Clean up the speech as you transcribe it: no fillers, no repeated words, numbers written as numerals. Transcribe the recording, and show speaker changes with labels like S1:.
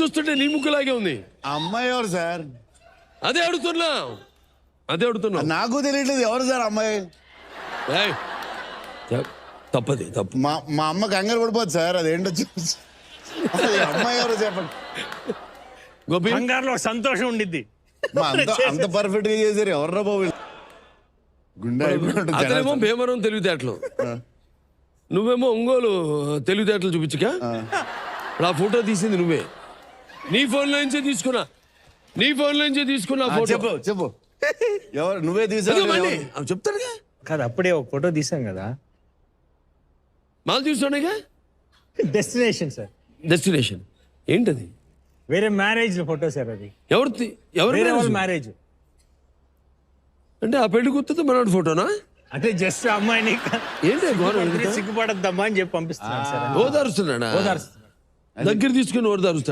S1: చూస్తుంటే నీ ముక్కులాగే ఉంది.
S2: ఆ అమ్మాయి ఎవరు సార్?
S1: అదే అడుగుతున్నా.
S2: నాకు తెలియట్లేదు ఎవరు సార్ అమ్మాయి.
S1: ఏయ్, తప్పు.
S2: మా అమ్మ కంగారు పడిపోద్ది సార్. అదేంటో అమ్మాయి ఎవరు చెప్పండి.
S1: గోపి
S3: కంగారులో సంతోషం ఉండిద్ది.
S2: అంత పర్ఫెక్ట్ గా చేశారు ఎవర్రా బాబు. గుండె
S1: అతనేమో భీమవరం తెలివితేటలు, నువ్వేమో ఒంగోలు తెలివితేటలు చూపించక. ఆ ఫోటో తీసింది నువ్వే, నీ ఫోన్ లో నుంచే తీసుకున్నా ఫోటో.
S2: చెప్పు ఎవరు? నువ్వే తీసావు
S1: చెప్తాడుగా.
S3: కాదు, అప్పుడే ఒక ఫోటో తీసాం కదా.
S1: మాలు తీసుకోండిగా. డెస్టినేషన్ ఏంటది?
S3: వేరే మ్యారేజ్ ఫోటో సార్ అది.
S1: ఎవరు
S3: మ్యారేజ్
S1: అంటే ఆ పెళ్లి కూతురుతో మనోడి ఫోటోనా?
S3: అంటే జస్ట్ అమ్మాయిని
S1: ఏంటి
S3: సిగ్గుపడద్దమ్మా అని చెప్పి పంపిస్తున్నాను సార్.
S1: ఓదారుస్తున్నాడా? దగ్గర తీసుకుని ఓదారుస్తాడు.